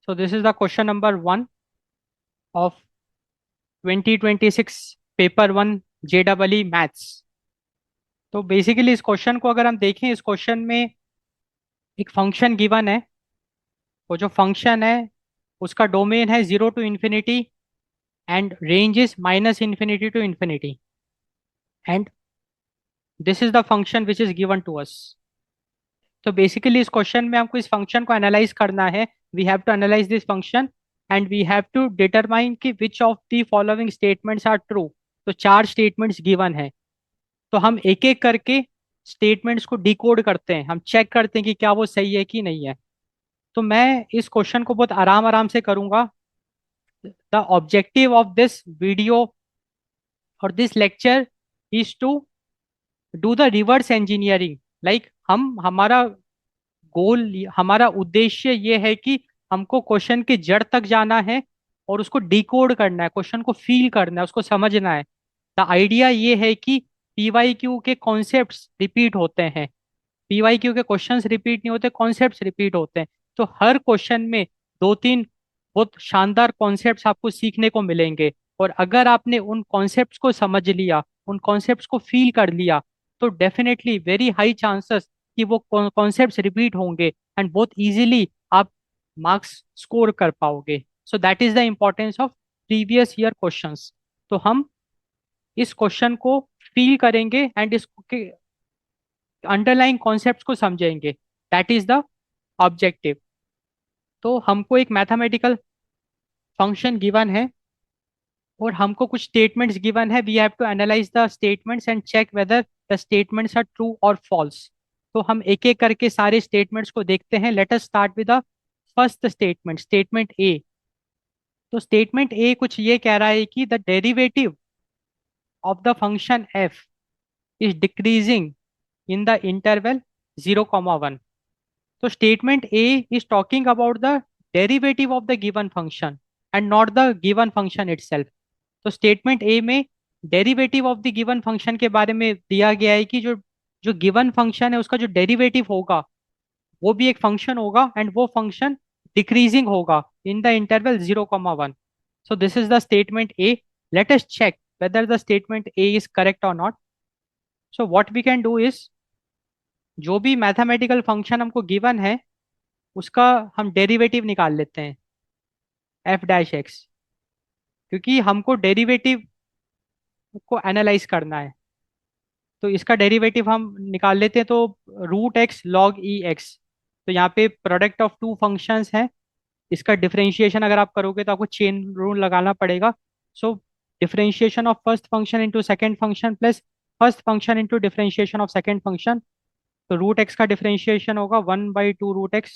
So this is the question number 1 of 2026 paper 1 JEE maths. तो basically इस question को अगर हम देखें, इस क्वेश्चन में एक फंक्शन गिवन है। वो जो फंक्शन है उसका डोमेन है 0 to ∞, and range is -∞ to ∞, and this is the function which is given to us. तो बेसिकली इस क्वेश्चन में हमको इस फंक्शन को एनालाइज करना है। We have to analyse this function and we have to determine कि which of the following statements are true. तो 4 स्टेटमेंट्स गिवन है, तो हम एक एक करके स्टेटमेंट्स को डिकोड करते हैं, हम चेक करते हैं कि क्या वो सही है कि नहीं है। तो मैं इस क्वेश्चन को बहुत आराम आराम से करूंगा। The objective of this video और this lecture is to do the reverse engineering. Like हम हमारा गोल, हमारा उद्देश्य ये है कि हमको क्वेश्चन की जड़ तक जाना है और उसको डिकोड करना है, क्वेश्चन को फील करना है, उसको समझना है। द आइडिया ये है कि पीवाईक्यू के कॉन्सेप्ट्स रिपीट होते हैं, पीवाईक्यू के क्वेश्चंस रिपीट नहीं होते, कॉन्सेप्ट्स रिपीट होते हैं। तो हर क्वेश्चन में 2-3 बहुत शानदार कॉन्सेप्ट्स आपको सीखने को मिलेंगे। और अगर आपने उन कॉन्सेप्ट्स को समझ लिया, उन कॉन्सेप्ट्स को फील कर लिया, तो डेफिनेटली वेरी हाई चांसेस कि वो कॉन्सेप्ट्स रिपीट होंगे एंड बहुत इजीली आप मार्क्स स्कोर कर पाओगे। So that is the importance of previous year questions. तो हम इस क्वेश्चन को फील करेंगे एंड इस अंडरलाइन कॉन्सेप्ट्स को समझेंगे। That is the objective. तो हमको एक मैथमेटिकल फंक्शन गिवन है और हमको कुछ स्टेटमेंट्स गिवन है। We have to analyse the statements and check whether the statements are true और फॉल्स। तो हम एक एक करके सारे स्टेटमेंट्स को देखते हैं। Let us start with the first statement, statement A. तो स्टेटमेंट ए कुछ ये कह रहा है कि the derivative of the function F is decreasing in the interval 0, 1। So statement A is talking about the derivative of the given function and not the given function itself. तो statement A में derivative of the given function के बारे में दिया गया है कि जो जो given function है उसका जो derivative होगा वो भी एक function होगा एंड वो function decreasing होगा in the interval 0, 1। So this is the statement A. Let us check whether the statement A is correct or not. So what we can do is, जो भी mathematical function हमको given है उसका हम derivative निकाल लेते हैं f-x, क्योंकि हमको डेरिवेटिव को एनालाइज करना है। तो इसका डेरिवेटिव हम निकाल लेते हैं। तो √x log e(x), तो यहाँ पे प्रोडक्ट ऑफ टू फंक्शंस है। इसका डिफरेंशिएशन अगर आप करोगे तो आपको चेन रूल लगाना पड़ेगा। So differentiation of first function into second function plus first function into differentiation of second function. तो √x का डिफरेंशिएशन होगा 1/2 √x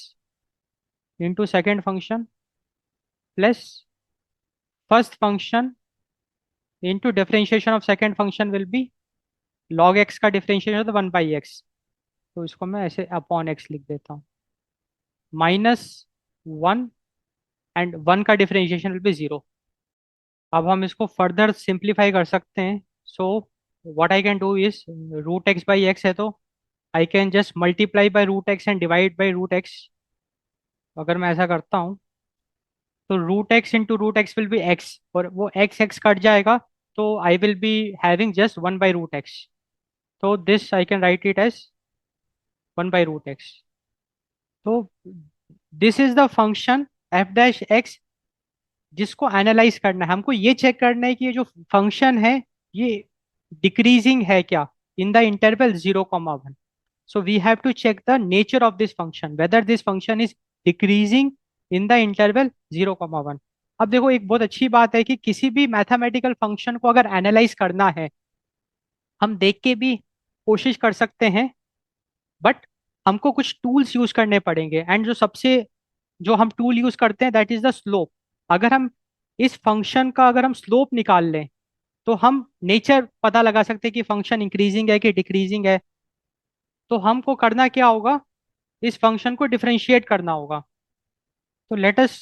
into second function plus first function into differentiation of second function will be log x का differentiation होता है 1/x। तो इसको मैं ऐसे अपॉन x लिख देता हूँ, -1 एंड 1 का डिफरेंशिएशन विल बी 0। अब हम इसको फर्दर सिंप्लीफाई कर सकते हैं। So what I can do is, √x/x है तो I can just multiply by √x and divide by √x। अगर मैं ऐसा करता हूँ तो √x into √x will be x, और वो x कट जाएगा तो I will be having just 1/√x। तो this I can write it as 1/√x। तो this is the function f-x जिसको एनालाइज करना है। हमको ये चेक करना है कि ये जो फंक्शन है ये डिक्रीजिंग है क्या in the interval 0, 1। So we have to check the nature of this function, whether this function is decreasing in the interval 0, 1। अब देखो, एक बहुत अच्छी बात है कि किसी भी मैथमेटिकल फंक्शन को अगर एनालाइज करना है हम देख के भी कोशिश कर सकते हैं, बट हमको कुछ टूल्स यूज करने पड़ेंगे। एंड जो सबसे जो हम टूल यूज करते हैं दैट इज द स्लोप। अगर हम इस फंक्शन का अगर हम स्लोप निकाल लें तो हम नेचर पता लगा सकते हैं कि फंक्शन इंक्रीजिंग है कि डिक्रीजिंग है। तो हमको करना क्या होगा, इस फंक्शन को डिफरेंशिएट करना होगा। तो let us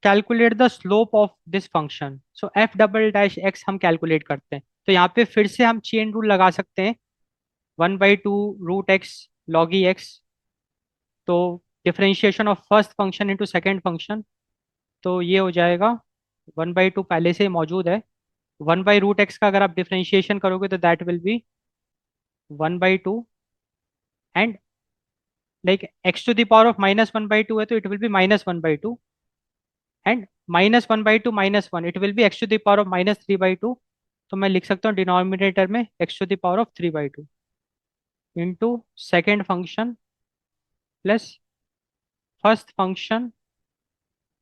calculate the slope of this function. So f"x हम कैलकुलेट करते हैं। तो यहाँ पे फिर से हम चेन रूल लगा सकते हैं, 1/2 √x log e x। तो differentiation of first function into second function तो ये हो जाएगा 1/2 पहले से ही मौजूद है। 1/√x का अगर आप डिफरेंशिएशन करोगे तो that will be 1/2, and like x⁻⁻⁻² है तो it will B -1/2, and -1/2 - 1 it will be x⁻³ तो मैं लिख सकता हूँ डिनोमिनेटर में x⁻³ into second function plus first function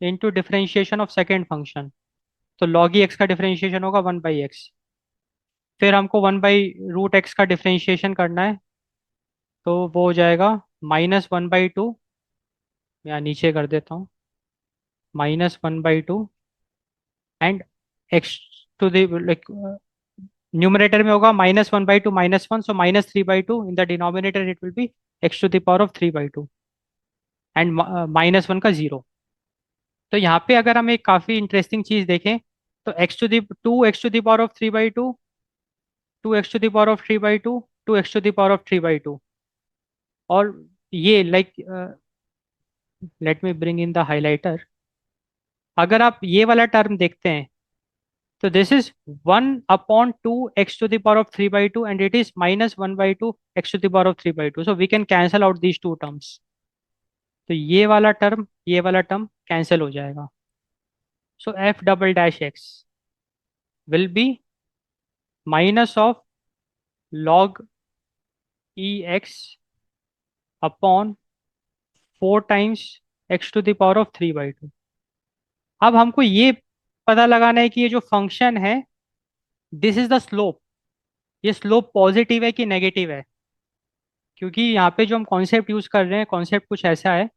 into differentiation of second function. तो log e x का डिफरेंशिएशन होगा 1/x। फिर हमको 1/√x का डिफरेंशिएशन करना है, तो वो हो जाएगा -1/2, या नीचे कर देता हूँ, -1/2, and x to the like numerator में होगा -1/2 -1, so -3/2 in the denominator it will be x⁻³ and -1 का जीरो। तो यहाँ पे अगर हम एक काफी इंटरेस्टिंग चीज देखें, तो x⁻³ 2x⁻³ 2x⁻³, और ये like let me bring in the highlighter. अगर आप ये वाला टर्म देखते हैं तो this is 1/2 x⁻³ and it is -1/2 x⁻³, so we can cancel out these two terms. तो ये वाला टर्म कैंसिल हो जाएगा। So f double dash x will be minus of log ex upon 4 times x⁻³। अब हमको ये पता लगाना है कि ये जो फंक्शन है, दिस इज द स्लोप, ये स्लोप पॉजिटिव है कि नेगेटिव है। क्योंकि यहाँ पे जो हम कॉन्सेप्ट यूज कर रहे हैं, कॉन्सेप्ट कुछ ऐसा है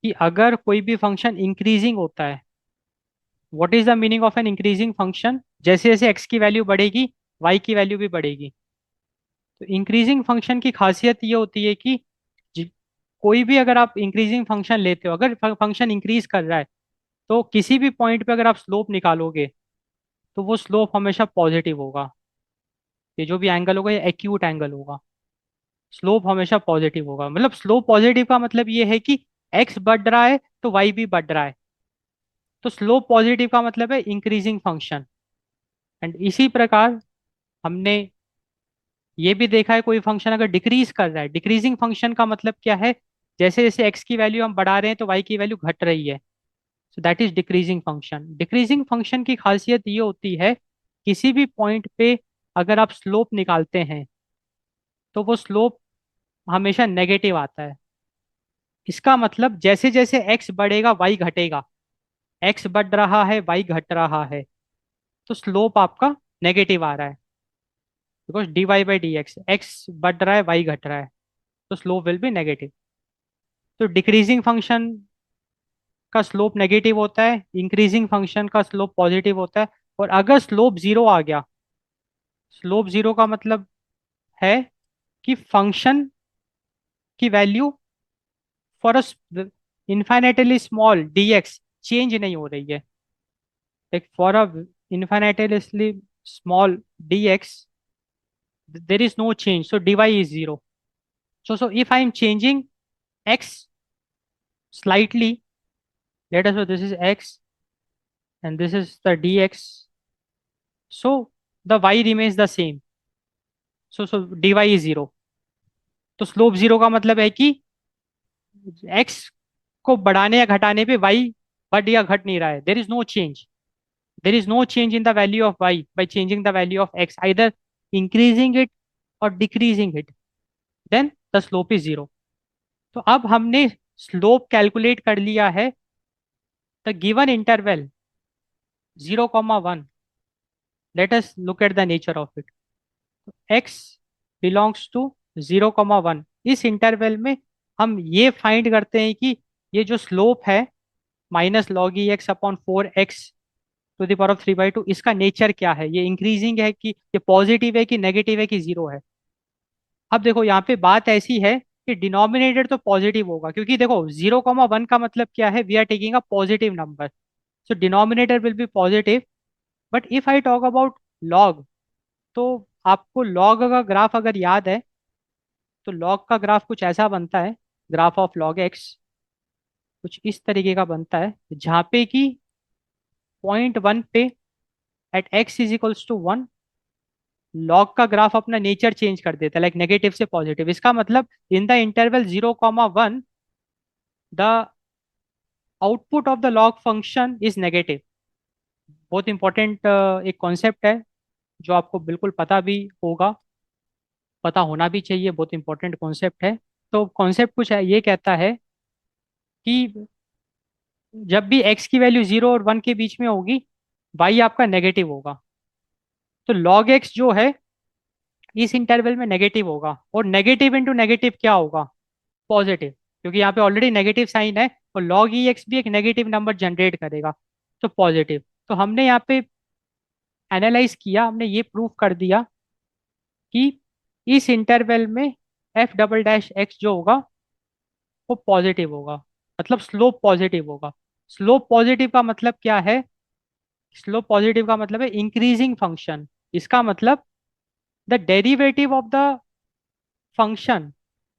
कि अगर कोई भी फंक्शन इंक्रीजिंग होता है, what is the meaning of an increasing function, जैसे जैसे एक्स की वैल्यू बढ़ेगी वाई की वैल्यू भी बढ़ेगी। तो इंक्रीजिंग फंक्शन की खासियत ये होती है कि जि- कोई भी अगर आप इंक्रीजिंग फंक्शन लेते हो, अगर फंक्शन इंक्रीज कर रहा है, तो किसी भी पॉइंट पे अगर आप स्लोप निकालोगे तो वो स्लोप हमेशा पॉजिटिव होगा। ये जो भी एंगल होगा ये एक्यूट एंगल होगा। स्लोप हमेशा पॉजिटिव होगा, मतलब स्लोप पॉजिटिव का मतलब ये है कि एक्स बढ़ रहा है तो वाई भी बढ़ रहा है। तो स्लोप पॉजिटिव का मतलब है इंक्रीजिंग फंक्शन। एंड इसी प्रकार हमने ये भी देखा है, कोई फंक्शन अगर डिक्रीज कर रहा है, डिक्रीजिंग फंक्शन का मतलब क्या है, जैसे जैसे एक्स की वैल्यू हम बढ़ा रहे हैं तो वाई की वैल्यू घट रही है। So that is decreasing function. Decreasing function की खासियत ये होती है, किसी भी पॉइंट पे अगर आप स्लोप निकालते हैं तो वो स्लोप हमेशा नेगेटिव आता है। इसका मतलब जैसे जैसे एक्स बढ़ेगा वाई घटेगा, एक्स बढ़ रहा है वाई घट रहा है, तो स्लोप आपका नेगेटिव आ रहा है, बिकॉज dy/dx, एक्स बढ़ रहा है वाई घट रहा है, तो स्लोप विल बी नेगेटिव। तो डिक्रीजिंग फंक्शन का स्लोप नेगेटिव होता है, इंक्रीजिंग फंक्शन का स्लोप पॉजिटिव होता है। और अगर स्लोप जीरो आ गया, स्लोप जीरो का मतलब है कि फंक्शन की value for a infinitely small dx change नहीं हो रही है। Like for a infinitely small dx there is no change, so dy is zero. So if I am changing x slightly, let us say this is x and this is the dx, so the y remains the same, so dy is zero. तो slope zero का मतलब है कि x को बढ़ाने या घटाने पे y बढ़ या घट नहीं रहा है, there is no change. There is no change in the value of y by changing the value of x, either increasing it or decreasing it, then the slope is zero. तो अब हमने slope calculate कर लिया है। The given interval 0,1, let us look at the nature of it. x belongs to 0,1। इस interval में हम ये फाइंड करते हैं कि ये जो स्लोप है -log(x/4x⁻³ इसका नेचर क्या है, ये इंक्रीजिंग है कि ये पॉजिटिव है कि नेगेटिव है कि जीरो है। अब देखो यहाँ पे बात ऐसी है कि डिनोमिनेटर तो पॉजिटिव होगा, क्योंकि देखो 0,1 का मतलब क्या है, we are taking a positive number, so denominator will be positive. But if I talk about log, तो आपको लॉग का ग्राफ अगर याद है, तो लॉग का ग्राफ कुछ ऐसा बनता है, ग्राफ ऑफ लॉग एक्स। कुछ इस तरीके का बनता है जहाँ पे कि पॉइंट 1 पे at x is equals to 1 log का ग्राफ अपना नेचर चेंज कर देता है, लाइक नेगेटिव से पॉजिटिव। इसका मतलब in the interval 0, 1 the output of the log function is negative. बहुत इंपॉर्टेंट एक कॉन्सेप्ट है जो आपको बिल्कुल पता भी होगा, पता होना भी चाहिए, बहुत इंपॉर्टेंट कॉन्सेप्ट है। तो कॉन्सेप्ट कुछ है, ये कहता है कि जब भी x की वैल्यू 0 और 1 के बीच में होगी, y आपका नेगेटिव होगा। तो log x जो है इस इंटरवल में नेगेटिव होगा, और नेगेटिव इंटू नेगेटिव क्या होगा, पॉजिटिव, क्योंकि यहाँ पे ऑलरेडी नेगेटिव साइन है और log ex भी एक नेगेटिव नंबर जनरेट करेगा, तो पॉजिटिव। तो हमने यहाँ पे एनालाइज किया, हमने ये प्रूव कर दिया कि इस इंटरवल में एफ डबल डैश एक्स जो होगा वो पॉजिटिव होगा, मतलब स्लोप पॉजिटिव होगा। स्लोप पॉजिटिव का मतलब क्या है, स्लोप पॉजिटिव का मतलब है इंक्रीजिंग फंक्शन। इसका मतलब the derivative of the function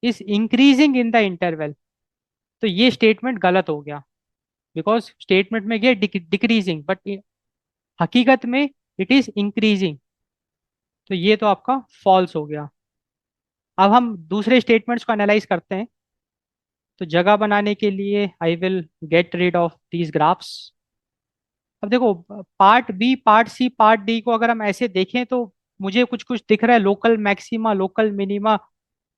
is increasing in the interval. तो ये स्टेटमेंट गलत हो गया, बिकॉज स्टेटमेंट में ये डिक्रीजिंग, बट हकीकत में इट इज इंक्रीजिंग। तो ये तो आपका फॉल्स हो गया। अब हम दूसरे स्टेटमेंट्स को एनालाइज करते हैं। तो जगह बनाने के लिए I will get rid of these graphs. अब देखो, part B, part C, part D को अगर हम ऐसे देखें तो मुझे कुछ कुछ दिख रहा है, local maxima, local minima,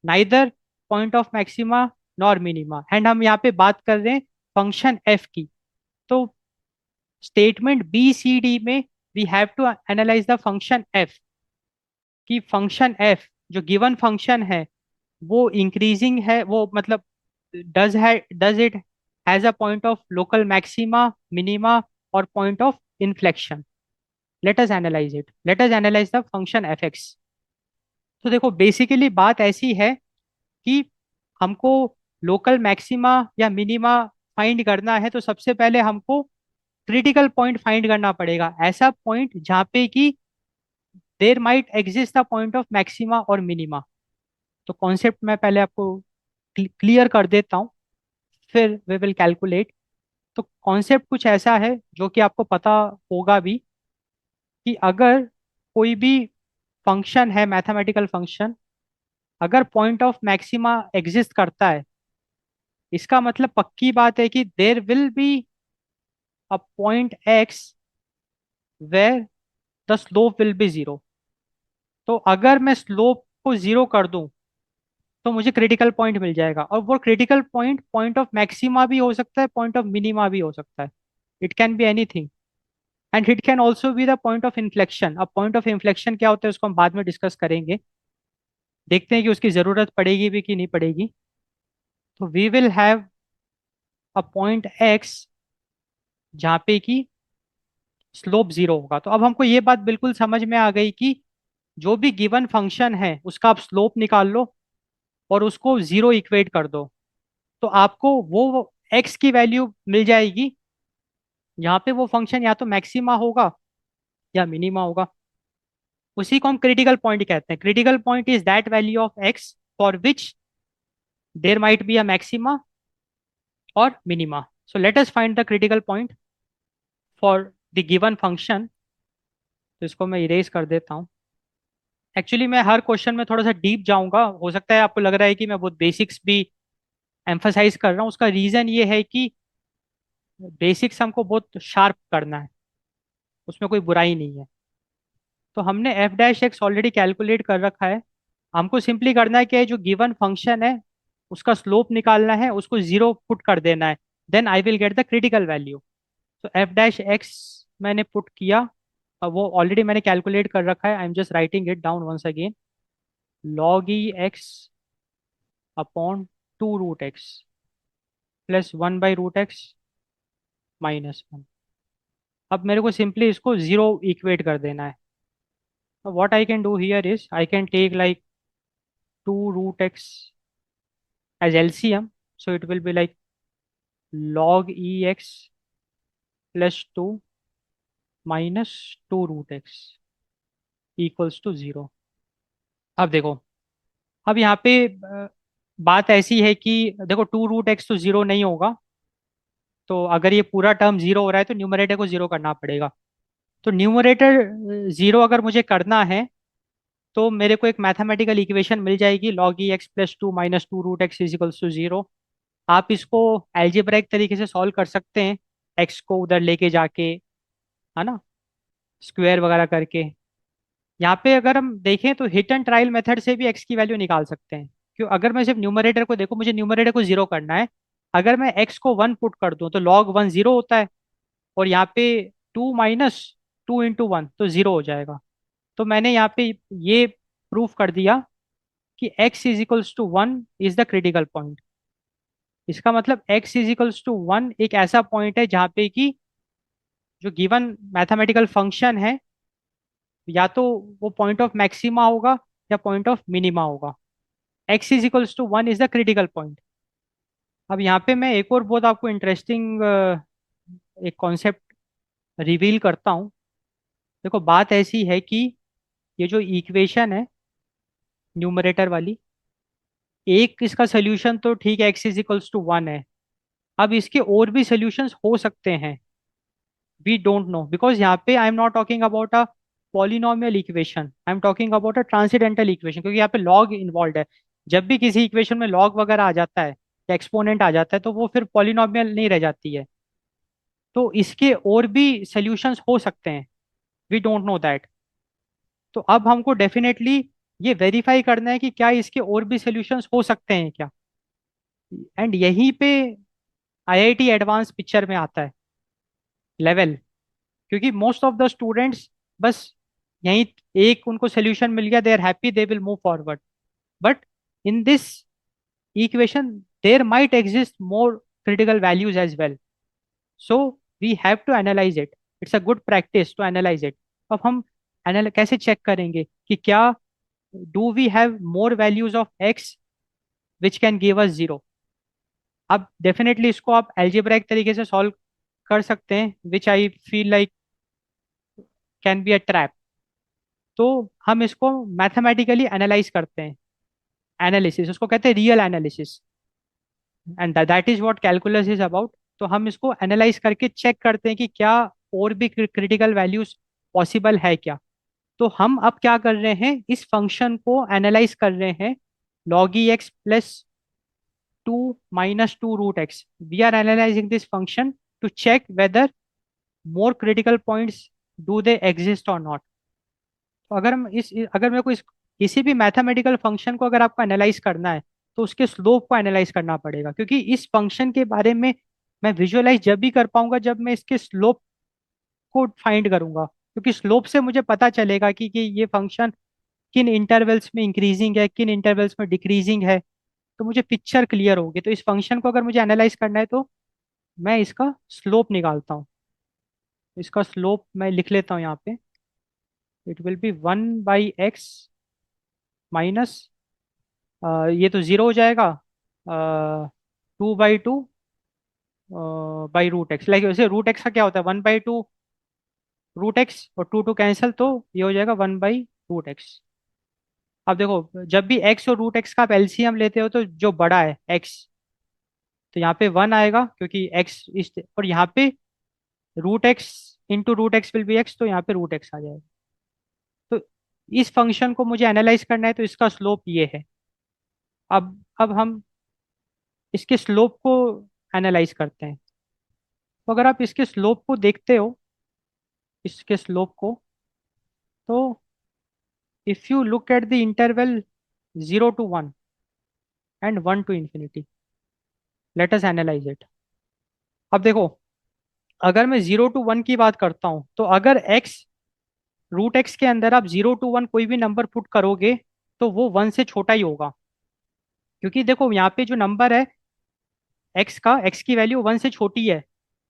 neither point of maxima nor minima, and हम यहाँ पे बात कर रहे हैं फंक्शन एफ की। तो स्टेटमेंट बी सी डी में we have to analyse the function F, कि फंक्शन एफ जो गिवन फंक्शन है वो इंक्रीजिंग है, वो मतलब does it has a point of local maxima, minima और point of inflection. Let us analyse it, let us analyse the function F X. तो देखो, बेसिकली बात ऐसी है कि हमको लोकल मैक्सिमा या मिनिमा फाइंड करना है, तो सबसे पहले हमको क्रिटिकल पॉइंट फाइंड करना पड़ेगा, ऐसा पॉइंट जहाँ पे कि there might exist the point of maxima और मिनिमा। तो कॉन्सेप्ट मैं पहले आपको क्लियर कर देता हूँ, फिर वी विल कैलकुलेट। तो कॉन्सेप्ट कुछ ऐसा है जो कि आपको पता होगा भी, कि अगर कोई भी फंक्शन है, मैथमेटिकल फंक्शन, अगर पॉइंट ऑफ मैक्सिमा एग्जिस्ट करता है, इसका मतलब पक्की बात है कि there will be a point x where the slope will be zero. तो अगर मैं स्लोप को जीरो कर दूं तो मुझे क्रिटिकल पॉइंट मिल जाएगा, और वो critical point point of maxima भी हो सकता है, पॉइंट ऑफ मिनिमा भी हो सकता है। It can be anything, and it can also be the point of inflection. अब पॉइंट ऑफ इन्फ्लेक्शन क्या होता है उसको हम बाद में डिस्कस करेंगे, देखते हैं कि उसकी जरूरत पड़ेगी भी कि नहीं पड़ेगी। तो we will have a point x जहाँ पे कि स्लोप जीरो होगा। तो अब हमको ये बात बिल्कुल समझ में आ गई कि जो भी गिवन फंक्शन है उसका आप स्लोप निकाल लो और उसको जीरो इक्वेट कर दो, तो आपको वो एक्स की वैल्यू मिल जाएगी यहाँ पे वो फंक्शन या तो मैक्सिमा होगा या मिनिमा होगा। उसी को हम क्रिटिकल पॉइंट कहते हैं। Critical point is that value of X for which there might be a maxima और minima. So let us find the critical point for the given function. तो इसको मैं इरेज कर देता हूँ। एक्चुअली मैं हर क्वेश्चन में थोड़ा सा डीप जाऊंगा, हो सकता है आपको लग रहा है कि मैं बहुत बेसिक्स भी एम्फसाइज कर रहा हूँ। उसका रीजन ये है कि बेसिक्स हमको बहुत शार्प करना है, उसमें कोई बुराई नहीं है। तो हमने F dash x already calculate कर रखा है। हमको सिंपली करना है कि जो गिवन फंक्शन है उसका स्लोप निकालना है, उसको जीरो पुट कर देना है, then I will get the critical value. तो एफ डैश एक्स मैंने पुट किया, अब वो ऑलरेडी मैंने कैलकुलेट कर रखा है, I am just writing it down once again. Log e x upon 2 root x plus 1/√x -1। अब मेरे को सिंपली इसको जीरो इक्वेट कर देना है। What I can do here is I can take like 2 root x as LCM, so it will be like log EX plus 2 minus 2 root x equals to 0। अब देखो, अब यहाँ पे बात ऐसी है कि देखो 2 रूट x तो 0 नहीं होगा, तो अगर ये पूरा टर्म जीरो हो रहा है तो न्यूमरेटर को जीरो करना पड़ेगा। तो न्यूमरेटर जीरो अगर मुझे करना है तो मेरे को एक मैथमेटिकल इक्वेशन मिल जाएगी, log e x plus two minus two root x is equals to zero. आप इसको एल्जेब्राइक तरीके से सॉल्व कर सकते हैं, एक्स को उधर लेके जाके, है ना, स्क्वायर वगैरह करके। यहाँ पे अगर हम देखें तो हिट एंड ट्रायल मेथड से भी एक्स की वैल्यू निकाल सकते हैं। क्यों, अगर मैं सिर्फ न्यूमरेटर को देखूं, मुझे न्यूमरेटर को जीरो करना है। अगर मैं एक्स को वन पुट कर दूं तो लॉग वन जीरो होता है, और यहाँ पे two minus two into one तो जीरो हो जाएगा। तो मैंने यहाँ पे ये प्रूफ कर दिया कि x is equals to one is the critical point. इसका मतलब x is equals to one एक ऐसा पॉइंट है जहाँ पे कि जो गिवन मैथमेटिकल फंक्शन है, या तो वो पॉइंट ऑफ मैक्सिमा होगा या पॉइंट ऑफ मिनिमा होगा। x is equals to one is the critical point. अब यहाँ पे मैं एक और बहुत आपको इंटरेस्टिंग एक कॉन्सेप्ट रिवील करता हूँ। देखो, बात ऐसी है कि ये जो इक्वेशन है न्यूमरेटर वाली, एक इसका सोल्यूशन तो ठीक है, x is equals to one है। अब इसके और भी सोल्यूशंस हो सकते हैं, वी डोंट नो, बिकॉज यहाँ पे I am not talking about a polynomial equation, I am talking about a transcendental equation, क्योंकि यहाँ पे लॉग इन्वॉल्व है। जब भी किसी इक्वेशन में लॉग वगैरह आ जाता है या एक्सपोनेंट आ जाता है तो वो फिर पॉलिनोमियल नहीं रह जाती है। तो इसके और भी सोल्यूशंस हो सकते हैं, वी डोंट नो दैट। तो अब हमको डेफिनेटली ये वेरीफाई करना है कि क्या इसके और भी सोल्यूशंस हो सकते हैं क्या। एंड यहीं पे आईआईटी एडवांस पिक्चर में आता है, लेवल। क्योंकि मोस्ट ऑफ द स्टूडेंट्स बस यहीं एक उनको सोल्यूशन मिल गया, they are happy, they will move forward. But in this equation there might exist more critical values as well, so we have to analyse it. It's a good practice to analyse it. अब हम कैसे check करेंगे कि क्या do we have more values of x which can give us zero. अब definitely इसको आप algebraic तरीके से सॉल्व कर सकते हैं, which I feel like can be a trap. तो हम इसको मैथमेटिकली एनालाइज करते हैं, एनालिसिस उसको कहते हैं, real analysis, and that is what calculus is about. तो हम इसको एनालाइज करके चेक करते हैं कि क्या और भी क्रिटिकल वैल्यूज पॉसिबल है क्या। तो हम अब क्या कर रहे हैं, इस फंक्शन को एनालाइज कर रहे हैं, log e x plus two minus two root x. We are analysing this function to check whether more critical points do they exist और नॉट। तो अगर हम अगर मेरे को इस किसी भी मैथमेटिकल फंक्शन को अगर आपको एनालाइज करना है तो उसके स्लोप को एनालाइज करना पड़ेगा, क्योंकि इस फंक्शन के बारे में मैं विजुअलाइज जब भी कर पाऊंगा जब मैं इसके स्लोप को फाइंड करूंगा। क्योंकि स्लोप से मुझे पता चलेगा कि ये फंक्शन किन इंटरवल्स में इंक्रीजिंग है, किन इंटरवल्स में डिक्रीजिंग है। तो मुझे पिक्चर क्लियर होगी। तो इस फंक्शन को अगर मुझे एनालाइज करना है तो मैं इसका स्लोप निकालता हूँ। इसका स्लोप मैं लिख लेता हूँ यहाँ पे, it will be one by x minus, ये तो जीरो हो जाएगा, two by two by root x. Like वैसे रूट एक्स का क्या होता है, one by two root x, और टू टू कैंसिल, तो ये हो जाएगा वन बाई रूट एक्स। अब देखो, जब भी एक्स और रूट एक्स का आप एलसीएम लेते हो तो जो बड़ा है एक्स, तो यहाँ पे वन आएगा क्योंकि एक्स इस, और यहाँ पे root x into root x will be x, तो यहाँ पे रूट एक्स आ जाएगा। तो इस फंक्शन को मुझे एनालाइज करना है तो इसका स्लोप ये है। अब हम इसके स्लोप को एनालाइज करते हैं। तो अगर आप इसके स्लोप को देखते हो, इसके स्लोप को, तो if you look at the interval zero to one and one to infinity, let us analyse it. अब देखो, अगर मैं जीरो टू वन की बात करता हूं तो अगर एक्स, रूट एक्स के अंदर आप जीरो टू वन कोई भी नंबर पुट करोगे तो वो वन से छोटा ही होगा। क्योंकि देखो यहाँ पे जो नंबर है एक्स का, एक्स की वैल्यू वन से छोटी है,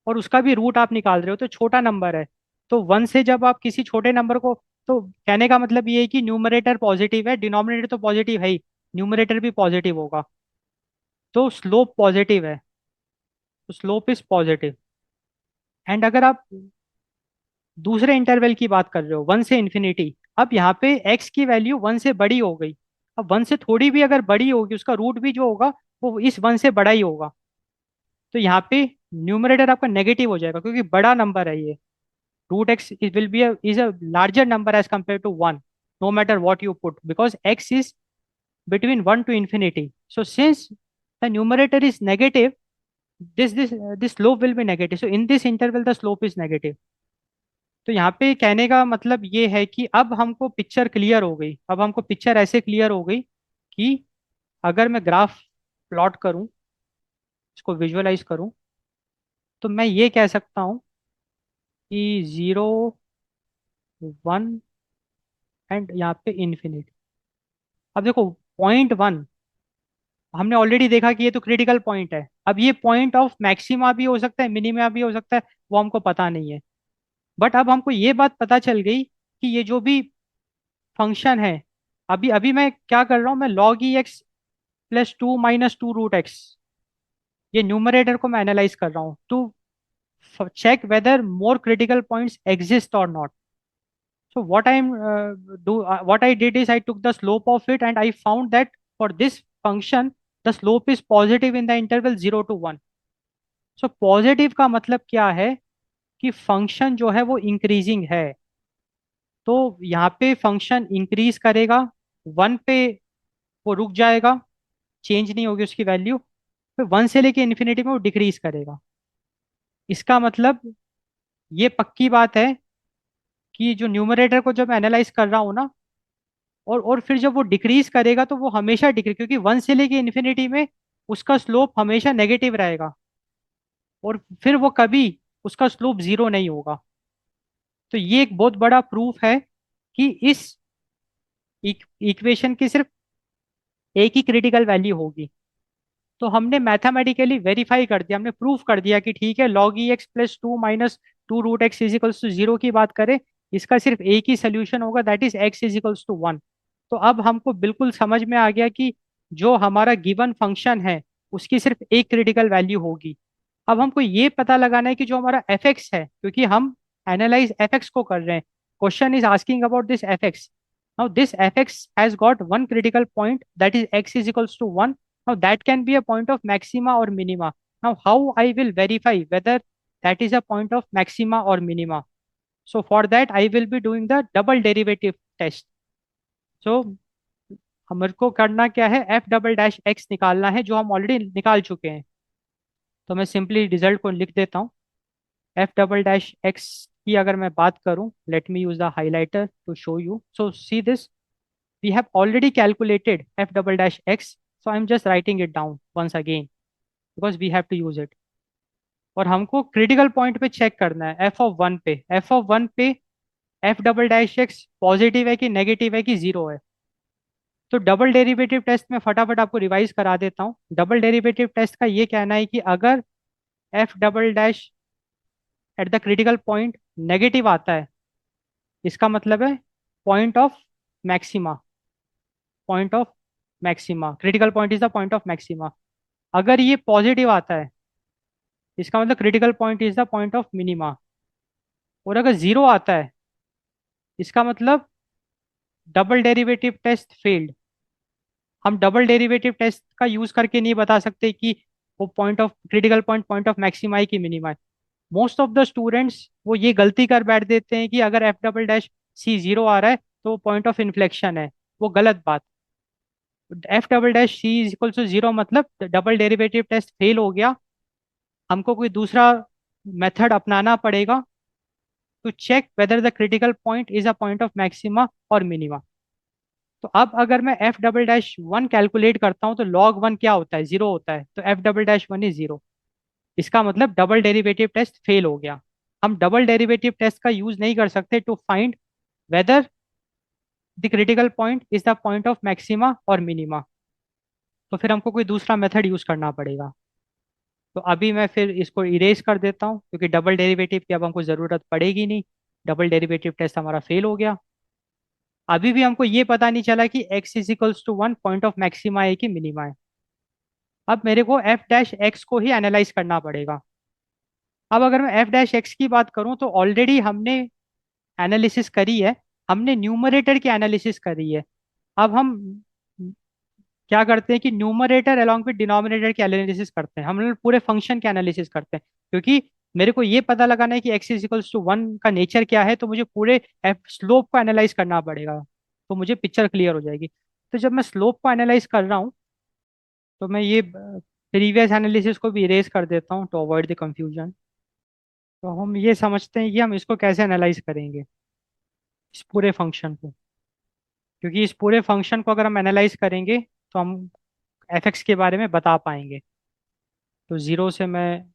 और उसका भी रूट आप निकाल रहे हो तो छोटा नंबर है। तो वन से जब आप किसी छोटे नंबर को, तो कहने का मतलब ये है कि न्यूमरेटर पॉजिटिव है, डिनोमिनेटर तो पॉजिटिव है ही, न्यूमरेटर भी पॉजिटिव होगा, तो स्लोप पॉजिटिव है, तो स्लोप इज पॉजिटिव। एंड अगर आप दूसरे इंटरवल की बात कर रहे हो वन से इन्फिनिटी, अब यहाँ पे एक्स की वैल्यू वन से बड़ी हो गई। अब वन से थोड़ी भी अगर बड़ी होगी उसका रूट भी जो होगा वो इस वन से बड़ा ही होगा। तो यहाँ पे न्यूमरेटर आपका नेगेटिव हो जाएगा क्योंकि बड़ा नंबर है ये। Root x will be is a larger number as compare to one, no matter what you put, because x is between 1 to infinity. So since the numerator is negative, this slope will be negative. So in this interval the slope is negative. तो यहाँ पे कहने का मतलब ये है कि अब हमको पिक्चर क्लियर हो गई। अब हमको पिक्चर ऐसे क्लियर हो गई कि अगर मैं ग्राफ प्लॉट करूं, इसको विजुअलाइज करूं, तो मैं ये कह सकता हूँ कि 0 1 एंड यहाँ पे इन्फिनिटी। अब देखो, पॉइंट 1 हमने ऑलरेडी देखा कि ये तो क्रिटिकल पॉइंट है। अब ये पॉइंट ऑफ मैक्सिमा भी हो सकता है, मिनिमा भी हो सकता है, वो हमको पता नहीं है। बट अब हमको ये बात पता चल गई कि ये जो भी फंक्शन है, अभी अभी मैं क्या कर रहा हूँ, मैं log e x plus 2 - 2 √x, ये न्यूमरेटर को मैं एनालाइज कर रहा हूँ to check whether more critical points exist or not. So what I did is I took the slope of it and I found that for this function the slope is positive in the interval 0 to 1. So positive का मतलब क्या है कि function जो है वो increasing है। तो यहाँ पे फंक्शन इंक्रीज करेगा, 1 पे वो रुक जाएगा, चेंज नहीं होगी उसकी वैल्यू, फिर 1 से लेके इन्फिनिटी में वो डिक्रीज करेगा। इसका मतलब ये पक्की बात है कि जो न्यूमरेटर को जब मैं एनालाइज कर रहा हूँ ना, और फिर जब वो डिक्रीज करेगा तो वो हमेशा डिक्रीज, क्योंकि 1 से लेके इन्फिनिटी में उसका स्लोप हमेशा नेगेटिव रहेगा, और फिर वो कभी उसका स्लोप जीरो नहीं होगा। तो ये एक बहुत बड़ा प्रूफ है कि इस इक्वेशन की सिर्फ एक ही क्रिटिकल वैल्यू होगी। तो हमने मैथमेटिकली वेरीफाई कर दिया, हमने प्रूफ कर दिया कि ठीक है, log e x plus 2 - 2 √x is equals to 0 की बात करें, इसका सिर्फ एक ही सोल्यूशन होगा, that is x is equals to 1। तो अब हमको बिल्कुल समझ में आ गया कि जो हमारा गिवन फंक्शन है उसकी सिर्फ एक क्रिटिकल वैल्यू होगी। अब हमको ये पता लगाना है कि जो हमारा एफ एक्स है, क्योंकि हम एनालाइज एफ एक्स को कर रहे हैं, question is asking about this f x. Now this f x has got one critical point, that is x is equals to 1। Now that can be a point of maxima or minima. Now how I will verify whether that is a point of maxima or minima? So for that I will be doing the double derivative test. So हमारे को करना क्या है, f double dash x निकालना है, जो हम already निकाल चुके हैं। तो मैं सिंपली रिजल्ट को लिख देता हूँ। f डबल डैश x की अगर मैं बात करूँ, let me use the highlighter to show you. So see this, we have already calculated f double dash x, so I'm just writing it down once again because we have to use it। और हमको critical point पे check करना है f(1) पे, f(1) पे f double dash x positive है कि negative है कि जीरो है। तो डबल डेरिवेटिव टेस्ट में फटाफट आपको रिवाइज करा देता हूँ। डबल डेरिवेटिव टेस्ट का ये कहना है कि अगर f double dash at the critical point negative आता है, इसका मतलब है point of maxima, point of maxima, critical point is the point of maxima. अगर ये पॉजिटिव आता है, इसका मतलब critical point is the point of minima. और अगर जीरो आता है, इसका मतलब डबल डेरिवेटिव टेस्ट फेल्ड। हम डबल डेरिवेटिव टेस्ट का यूज करके नहीं बता सकते कि वो point of critical point point of maxima है कि मिनिमा है। मोस्ट ऑफ द स्टूडेंट्स वो ये गलती कर बैठ देते हैं कि अगर एफ डबल डैश सी जीरो आ रहा है तो वो पॉइंट ऑफ इन्फ्लेक्शन है। वो गलत बात। F double dash c is equal to zero मतलब डबल डेरिवेटिव टेस्ट फेल हो गया, हमको कोई दूसरा मेथड अपनाना पड़ेगा to check whether the critical point is a point of maxima और मिनिमा। तो अब अगर मैं f double dash one calculate करता हूँ तो लॉग वन क्या होता है, जीरो होता है, तो f double dash one is zero. इसका मतलब डबल डेरिवेटिव टेस्ट फेल हो गया। हम डबल डेरिवेटिव टेस्ट का यूज नहीं कर सकते to find whether the critical point is the point of maxima और मिनिमा। तो फिर हमको कोई दूसरा मेथड यूज करना पड़ेगा। तो अभी मैं फिर इसको इरेज कर देता हूँ क्योंकि डबल डेरिवेटिव की अब हमको ज़रूरत पड़ेगी नहीं। डबल डेरिवेटिव टेस्ट हमारा फेल हो गया। अभी भी हमको ये पता नहीं चला कि x is equals to 1 point of maxima है कि मिनिमा है। अब मेरे को एफ डैश एक्स को ही एनालाइज करना पड़ेगा। अब अगर मैं एफ डैश एक्स की बात करूं तो ऑलरेडी हमने एनालिसिस करी है, हमने न्यूमरेटर की एनालिसिस करी है। अब हम क्या करते हैं कि न्यूमरेटर अलॉन्ग विद डिनोमिनेटर की एनालिसिस करते हैं, हम लोग पूरे फंक्शन के एनालिसिस करते हैं, क्योंकि मेरे को ये पता लगाना है कि x is equals to one का नेचर क्या है, तो मुझे पूरे स्लोप को एनालाइज करना पड़ेगा, तो मुझे पिक्चर क्लियर हो जाएगी। तो जब मैं स्लोप को एनालाइज कर रहा हूँ, तो मैं ये प्रीवियस एनालिसिस को भी इरेज कर देता हूँ टू अवॉइड द कंफ्यूजन। तो हम ये समझते हैं कि हम इसको कैसे एनालाइज करेंगे, इस पूरे फंक्शन को, क्योंकि इस पूरे फंक्शन को अगर हम एनालाइज करेंगे तो हम एफ एक्स के बारे में बता पाएंगे। तो जीरो से मैं,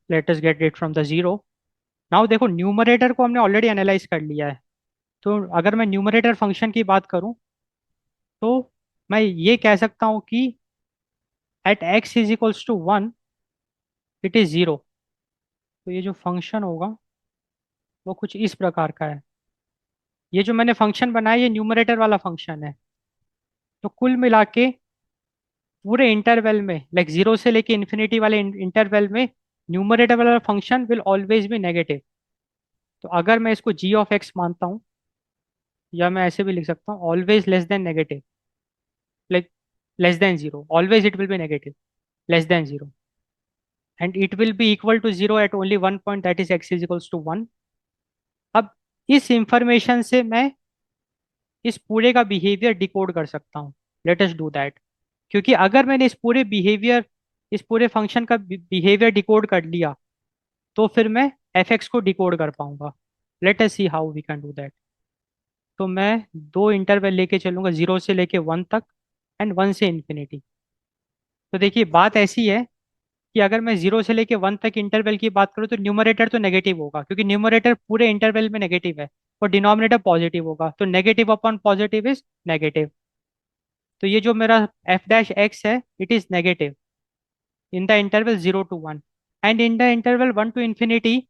let us get it from the zero. Now देखो, न्यूमरेटर को हमने ऑलरेडी एनालाइज कर लिया है, तो अगर मैं न्यूमरेटर फंक्शन की बात करूं, तो मैं ये कह सकता हूं कि at x is equals to one it is zero. तो ये जो फंक्शन होगा वो कुछ इस प्रकार का है। ये जो मैंने फंक्शन बनाया ये न्यूमरेटर वाला फंक्शन है। तो कुल मिला के पूरे इंटरवल में, लाइक जीरो से लेके इन्फिनिटी वाले इंटरवल में, न्यूमरेटर वाला function will always be negative. तो अगर मैं इसको जी ऑफ एक्स मानता हूँ, या मैं ऐसे भी लिख सकता हूँ always less than negative, like less than zero, always it will be negative, less than zero, and it will be equal to zero at only one point, that is x is equals to one. अब इस information से मैं इस पूरे का behaviour decode कर सकता हूँ। Let us do that. क्योंकि अगर मैंने इस पूरे फंक्शन का बिहेवियर डिकोड कर लिया, तो फिर मैं एफ एक्स को डिकोड कर पाऊंगा। Let us see how we can do that. तो मैं दो इंटरवल लेके चलूंगा, जीरो से लेके वन तक एंड वन से इन्फिनिटी। तो देखिए बात ऐसी है कि अगर मैं जीरो से लेके वन तक इंटरवल की बात करूँ, तो न्यूमरेटर तो नेगेटिव होगा, क्योंकि न्यूमरेटर पूरे इंटरवल में नेगेटिव है, और डिनोमिनेटर पॉजिटिव होगा, तो negative upon positive is negative. तो ये जो मेरा एफ डैश एक्स है, it is negative in the interval zero to one, and in the interval one to infinity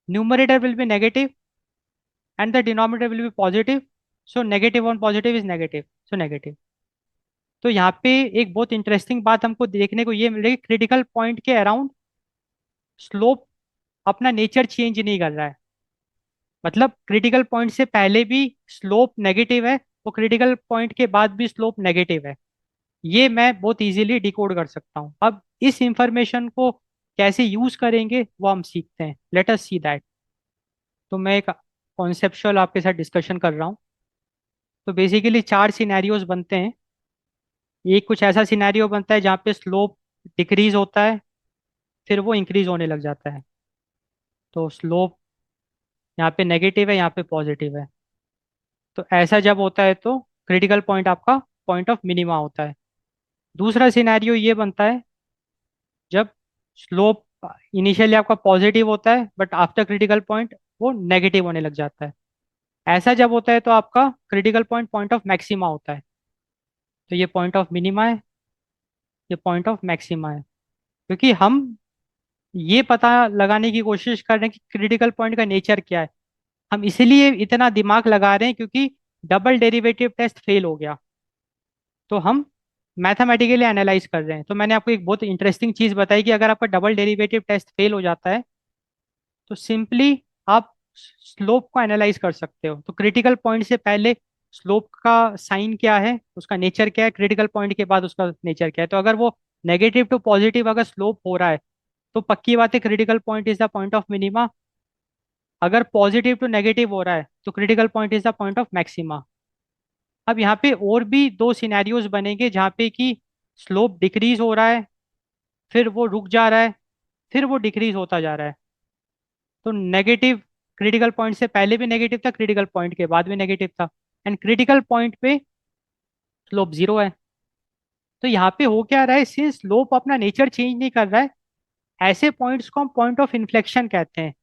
numerator will be negative and the denominator will be positive, so negative on positive is negative, so negative। तो यहाँ पे एक बहुत interesting बात हमको देखने को ये मिलेगी, क्रिटिकल पॉइंट के अराउंड स्लोप अपना नेचर चेंज नहीं कर रहा है। मतलब क्रिटिकल पॉइंट से पहले भी स्लोप नेगेटिव है, और क्रिटिकल पॉइंट के बाद भी स्लोप नेगेटिव है। ये मैं बहुत इजीली डिकोड कर सकता हूँ। अब इस इंफॉर्मेशन को कैसे यूज करेंगे वो हम सीखते हैं, लेट अस सी दैट। तो मैं एक कॉन्सेप्चुअल आपके साथ डिस्कशन कर रहा हूँ। तो बेसिकली चार सिनेरियोज बनते हैं। एक कुछ ऐसा सिनेरियो बनता है जहाँ पे स्लोप डिक्रीज होता है, फिर वो इंक्रीज होने लग जाता है। तो स्लोप यहाँ पे नेगेटिव है, यहाँ पे पॉजिटिव है। तो ऐसा जब होता है तो क्रिटिकल पॉइंट आपका पॉइंट ऑफ मिनिमा होता है। दूसरा सिनेरियो ये बनता है जब स्लोप इनिशियली आपका पॉजिटिव होता है, बट आफ्टर क्रिटिकल पॉइंट वो नेगेटिव होने लग जाता है। ऐसा जब होता है तो आपका critical point point of maxima होता है। तो ये पॉइंट ऑफ मिनिमा है, ये पॉइंट ऑफ मैक्सिमा है। क्योंकि हम ये पता लगाने की कोशिश कर रहे हैं कि क्रिटिकल पॉइंट का नेचर क्या है, हम इसीलिए इतना दिमाग लगा रहे हैं क्योंकि डबल डेरिवेटिव टेस्ट फेल हो गया, तो हम मैथमेटिकली एनालाइज कर रहे हैं। तो मैंने आपको एक बहुत इंटरेस्टिंग चीज़ बताई कि अगर आपका डबल डेरिवेटिव टेस्ट फेल हो जाता है, तो सिंपली आप स्लोप को एनालाइज कर सकते हो। तो क्रिटिकल पॉइंट से पहले स्लोप का साइन क्या है, उसका नेचर क्या है, क्रिटिकल पॉइंट के बाद उसका नेचर क्या है। तो अगर वो नेगेटिव टू पॉजिटिव अगर स्लोप हो रहा है, तो पक्की बात है critical point is the point of minima. अगर पॉजिटिव टू नेगेटिव हो रहा है तो critical point is the point of maxima. अब यहाँ पे और भी दो सिनेरियोज बनेंगे जहाँ पे कि स्लोप डिक्रीज हो रहा है, फिर वो रुक जा रहा है, फिर वो डिक्रीज होता जा रहा है। तो नेगेटिव क्रिटिकल पॉइंट से पहले भी नेगेटिव था, क्रिटिकल पॉइंट के बाद भी नेगेटिव था, एंड क्रिटिकल पॉइंट पे स्लोप जीरो है। तो यहाँ पे हो क्या रहा है, सिंस स्लोप अपना नेचर चेंज नहीं कर रहा है, ऐसे पॉइंट्स को हम पॉइंट ऑफ इन्फ्लेक्शन कहते हैं।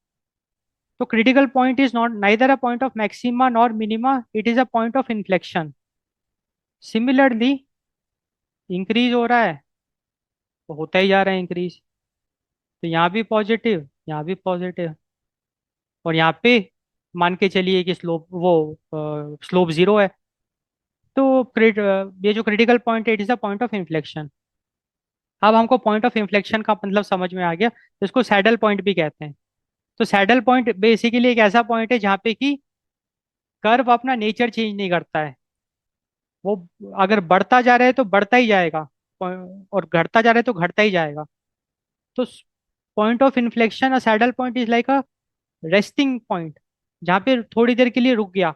तो critical point is not neither a point of maxima nor minima, it is a point of inflection. Similarly increase हो रहा है तो होता ही जा रहा है इंक्रीज, तो यहाँ भी पॉजिटिव, यहाँ भी पॉजिटिव, और यहाँ पे मान के चलिए कि स्लोप जीरो है। तो ये जो क्रिटिकल पॉइंट है, it is a point of inflection. अब हमको पॉइंट ऑफ इन्फ्लेक्शन का मतलब समझ में आ गया, तो इसको सैडल पॉइंट भी कहते हैं। तो सैडल पॉइंट बेसिकली एक ऐसा पॉइंट है जहाँ पे कि कर्व अपना नेचर चेंज नहीं करता है। वो अगर बढ़ता जा रहा है तो बढ़ता ही जाएगा, और घटता जा रहा है तो घटता ही जाएगा। तो point of inflection, a saddle point is like a resting point, जहाँ पे थोड़ी देर के लिए रुक गया।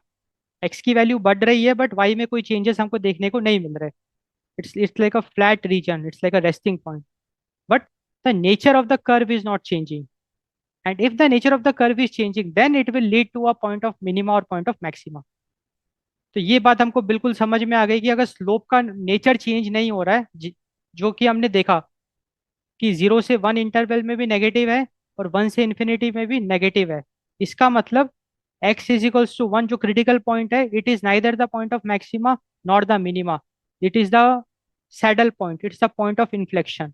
एक्स की वैल्यू बढ़ रही है बट वाई में कोई चेंजेस हमको देखने को नहीं मिल रहे। It's like a flat region, it's like a resting point, but the nature of the curve is not changing. And if the nature of the curve is changing then it will lead to a point of minima और point of maxima. तो ये बात हमको बिल्कुल समझ में आ गई कि अगर स्लोप का नेचर चेंज नहीं हो रहा है, जो कि हमने देखा कि 0 से 1 इंटरवल में भी नेगेटिव है और 1 से इन्फिनिटी में भी नेगेटिव है, इसका मतलब x इज इक्वल्स टू 1 जो क्रिटिकल पॉइंट है, it is neither the point of maxima nor the minima, it is the saddle point, it's the point of inflection.